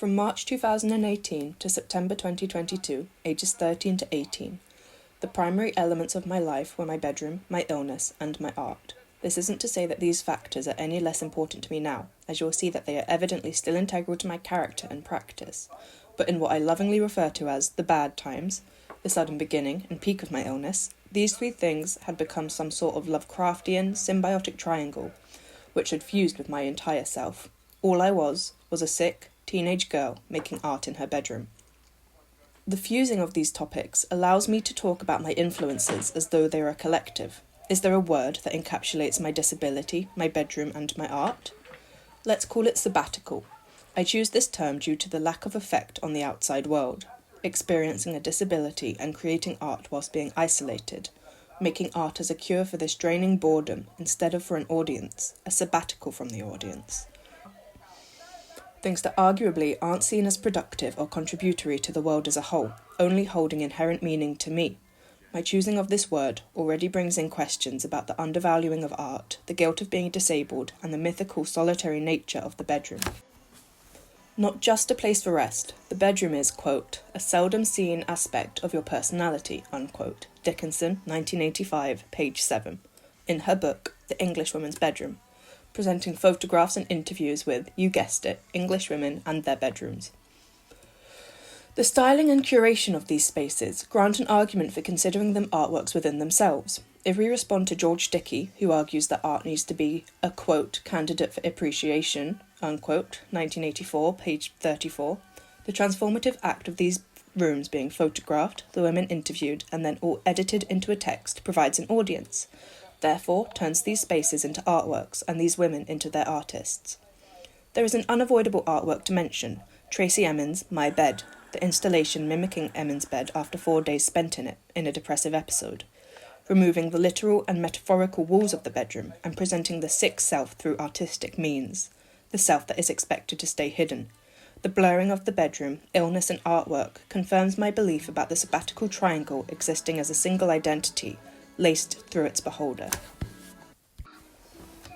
From March 2018 to September 2022, ages 13 to 18, the primary elements of my life were my bedroom, my illness, and my art. This isn't to say that these factors are any less important to me now, as you'll see that they are evidently still integral to my character and practice, but in what I lovingly refer to as the bad times, the sudden beginning and peak of my illness, these three things had become some sort of Lovecraftian symbiotic triangle, which had fused with my entire self. All I was a sick, teenage girl making art in her bedroom. The fusing of these topics allows me to talk about my influences as though they are a collective. Is there a word that encapsulates my disability, my bedroom, and my art? Let's call it sabbatical. I choose this term due to the lack of effect on the outside world, experiencing a disability and creating art whilst being isolated, making art as a cure for this draining boredom instead of for an audience, a sabbatical from the audience. Things that arguably aren't seen as productive or contributory to the world as a whole, only holding inherent meaning to me. My choosing of this word already brings in questions about the undervaluing of art, the guilt of being disabled, and the mythical solitary nature of the bedroom. Not just a place for rest, the bedroom is, quote, a seldom seen aspect of your personality, unquote. Dickinson, 1985, page 7, in her book, The Englishwoman's Bedroom, presenting photographs and interviews with, you guessed it, English women and their bedrooms. The styling and curation of these spaces grant an argument for considering them artworks within themselves. If we respond to George Dickey, who argues that art needs to be a, quote, candidate for appreciation, unquote, 1984, page 34, the transformative act of these rooms being photographed, the women interviewed, and then all edited into a text provides an audience, therefore turns these spaces into artworks and these women into their artists. There is an unavoidable artwork to mention, Tracey Emin's My Bed, the installation mimicking Emin's bed after 4 days spent in it, in a depressive episode, removing the literal and metaphorical walls of the bedroom and presenting the sick self through artistic means, the self that is expected to stay hidden. The blurring of the bedroom, illness and artwork confirms my belief about the sabbatical triangle existing as a single identity, laced through its beholder.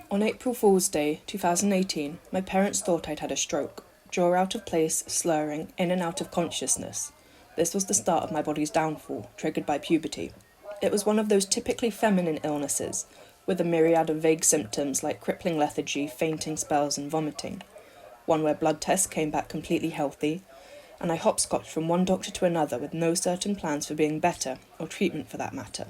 On April Fool's Day, 2018, my parents thought I'd had a stroke. Jaw out of place, slurring, in and out of consciousness. This was the start of my body's downfall, triggered by puberty. It was one of those typically feminine illnesses, with a myriad of vague symptoms like crippling lethargy, fainting spells and vomiting. One where blood tests came back completely healthy, and I hopscotched from one doctor to another with no certain plans for being better, or treatment for that matter.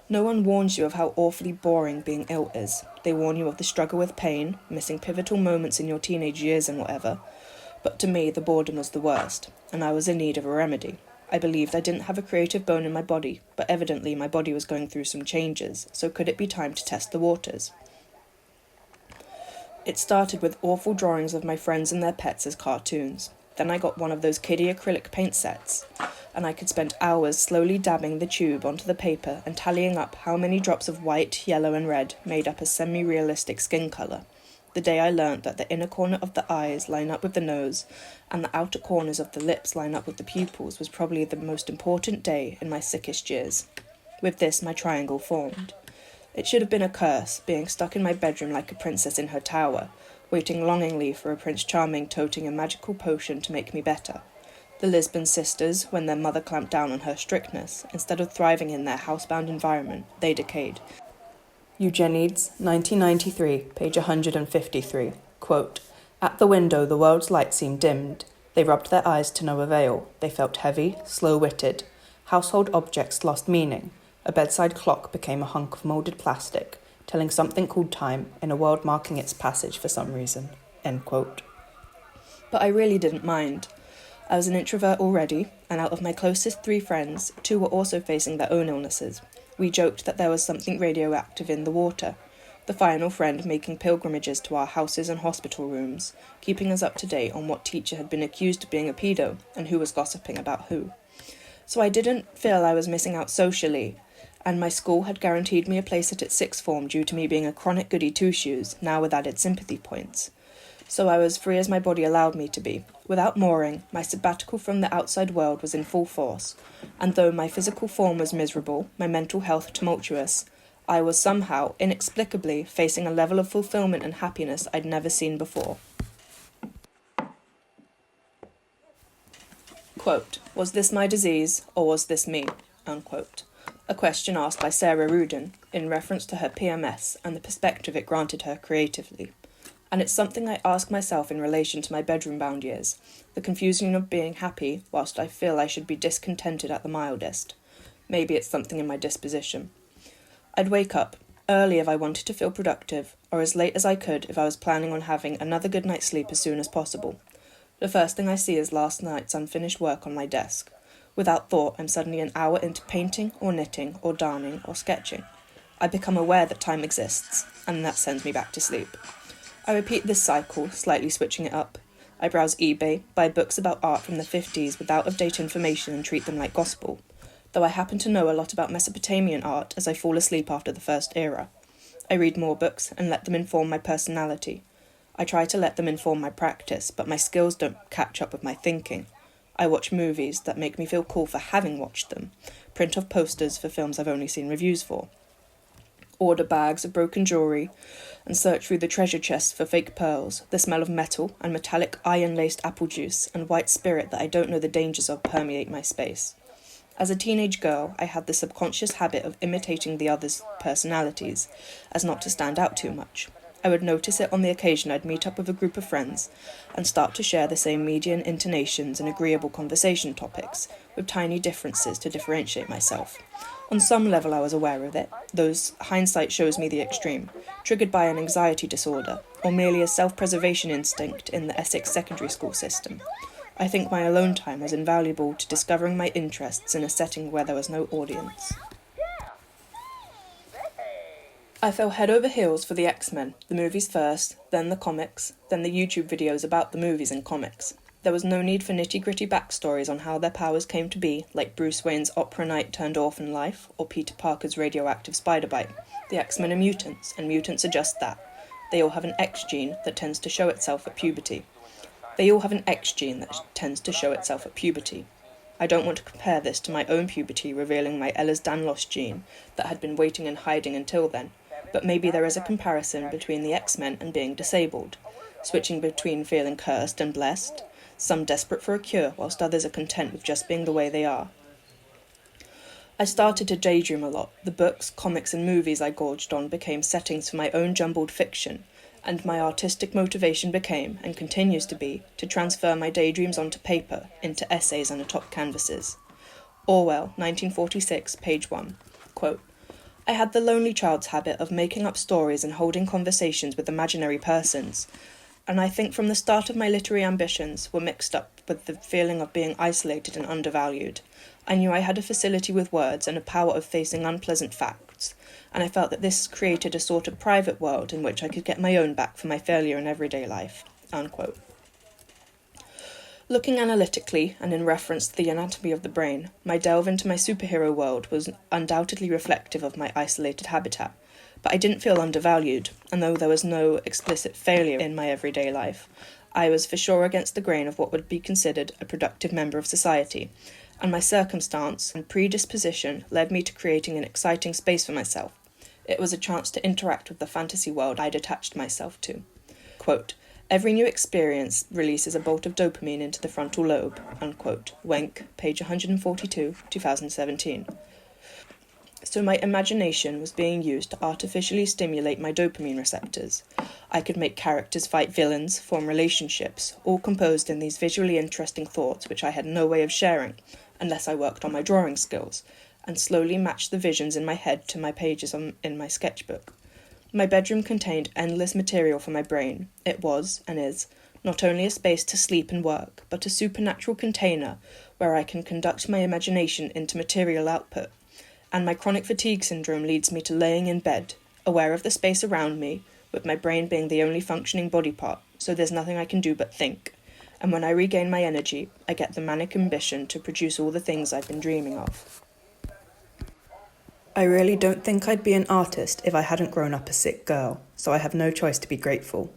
No one warns you of how awfully boring being ill is. They warn you of the struggle with pain, missing pivotal moments in your teenage years and whatever. But to me, the boredom was the worst, and I was in need of a remedy. I believed I didn't have a creative bone in my body, but evidently my body was going through some changes, so could it be time to test the waters? It started with awful drawings of my friends and their pets as cartoons. Then I got one of those kiddie acrylic paint sets, and I could spend hours slowly dabbing the tube onto the paper and tallying up how many drops of white, yellow and red made up a semi-realistic skin colour. The day I learnt that the inner corner of the eyes line up with the nose and the outer corners of the lips line up with the pupils was probably the most important day in my sickest years. With this, my triangle formed. It should have been a curse, being stuck in my bedroom like a princess in her tower, waiting longingly for a Prince Charming toting a magical potion to make me better. The Lisbon sisters, when their mother clamped down on her strictness, instead of thriving in their housebound environment, they decayed. Eugenides, 1993, page 153, quote, at the window the world's light seemed dimmed. They rubbed their eyes to no avail. They felt heavy, slow-witted. Household objects lost meaning. A bedside clock became a hunk of moulded plastic, telling something called time in a world marking its passage for some reason, end quote. But I really didn't mind. I was an introvert already, and out of my closest 3 friends, 2 were also facing their own illnesses. We joked that there was something radioactive in the water, the final friend making pilgrimages to our houses and hospital rooms, keeping us up to date on what teacher had been accused of being a pedo and who was gossiping about who. So I didn't feel I was missing out socially, and my school had guaranteed me a place at its 6th form due to me being a chronic goody two-shoes, now with added sympathy points. So I was free as my body allowed me to be. Without mooring, my sabbatical from the outside world was in full force, and though my physical form was miserable, my mental health tumultuous, I was somehow, inexplicably, facing a level of fulfillment and happiness I'd never seen before. Quote, "Was this my disease, or was this me?" Unquote. A question asked by Sarah Rudin in reference to her PMS and the perspective it granted her creatively. And it's something I ask myself in relation to my bedroom-bound years, the confusion of being happy whilst I feel I should be discontented at the mildest. Maybe it's something in my disposition. I'd wake up early if I wanted to feel productive, or as late as I could if I was planning on having another good night's sleep as soon as possible. The first thing I see is last night's unfinished work on my desk. Without thought, I'm suddenly an hour into painting or knitting or darning or sketching. I become aware that time exists, and that sends me back to sleep. I repeat this cycle, slightly switching it up. I browse eBay, buy books about art from the 50s with out-of-date information and treat them like gospel, though I happen to know a lot about Mesopotamian art as I fall asleep after the first era. I read more books and let them inform my personality. I try to let them inform my practice, but my skills don't catch up with my thinking. I watch movies that make me feel cool for having watched them, print off posters for films I've only seen reviews for, order bags of broken jewellery, and search through the treasure chests for fake pearls, the smell of metal and metallic iron-laced apple juice and white spirit that I don't know the dangers of permeate my space. As a teenage girl, I had the subconscious habit of imitating the others' personalities, as not to stand out too much. I would notice it on the occasion I'd meet up with a group of friends and start to share the same median intonations and agreeable conversation topics, with tiny differences to differentiate myself. On some level I was aware of it, though hindsight shows me the extreme, triggered by an anxiety disorder, or merely a self-preservation instinct in the Essex secondary school system. I think my alone time was invaluable to discovering my interests in a setting where there was no audience. I fell head over heels for the X-Men, the movies first, then the comics, then the YouTube videos about the movies and comics. There was no need for nitty-gritty backstories on how their powers came to be, like Bruce Wayne's opera night turned orphan life, or Peter Parker's radioactive spider bite. The X-Men are mutants, and mutants are just that. They all have an X gene that tends to show itself at puberty. I don't want to compare this to my own puberty revealing my Ehlers-Danlos gene that had been waiting and hiding until then, but maybe there is a comparison between the X-Men and being disabled, switching between feeling cursed and blessed, some desperate for a cure whilst others are content with just being the way they are. I started to daydream a lot. The books, comics and movies I gorged on became settings for my own jumbled fiction, and my artistic motivation became, and continues to be, to transfer my daydreams onto paper, into essays and atop canvases. Orwell, 1946, page 1. Quote, "I had the lonely child's habit of making up stories and holding conversations with imaginary persons, and I think from the start of my literary ambitions were mixed up with the feeling of being isolated and undervalued. I knew I had a facility with words and a power of facing unpleasant facts, and I felt that this created a sort of private world in which I could get my own back for my failure in everyday life." Unquote. Looking analytically, and in reference to the anatomy of the brain, my delve into my superhero world was undoubtedly reflective of my isolated habitat, but I didn't feel undervalued, and though there was no explicit failure in my everyday life, I was for sure against the grain of what would be considered a productive member of society, and my circumstance and predisposition led me to creating an exciting space for myself. It was a chance to interact with the fantasy world I'd attached myself to. Quote, "Every new experience releases a bolt of dopamine into the frontal lobe." Unquote. Wenck, page 142, 2017. So my imagination was being used to artificially stimulate my dopamine receptors. I could make characters fight villains, form relationships, all composed in these visually interesting thoughts which I had no way of sharing, unless I worked on my drawing skills, and slowly matched the visions in my head to my pages in my sketchbook. My bedroom contained endless material for my brain. It was, and is, not only a space to sleep and work, but a supernatural container where I can conduct my imagination into material output. And my chronic fatigue syndrome leads me to laying in bed, aware of the space around me, with my brain being the only functioning body part, so there's nothing I can do but think. And when I regain my energy, I get the manic ambition to produce all the things I've been dreaming of. I really don't think I'd be an artist if I hadn't grown up a sick girl, so I have no choice to be grateful.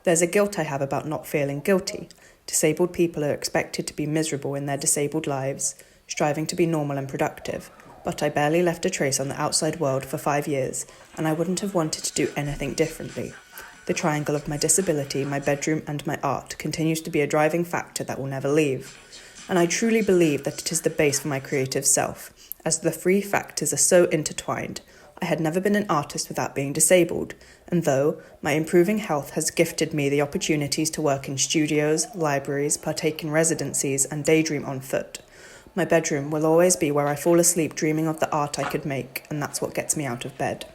There's a guilt I have about not feeling guilty. Disabled people are expected to be miserable in their disabled lives, striving to be normal and productive, but I barely left a trace on the outside world for 5 years, and I wouldn't have wanted to do anything differently. The triangle of my disability, my bedroom and my art continues to be a driving factor that will never leave. and I truly believe that it is the base for my creative self, as the three factors are so intertwined. I had never been an artist without being disabled, and though my improving health has gifted me the opportunities to work in studios, libraries, partake in residencies, and daydream on foot, my bedroom will always be where I fall asleep dreaming of the art I could make, and that's what gets me out of bed.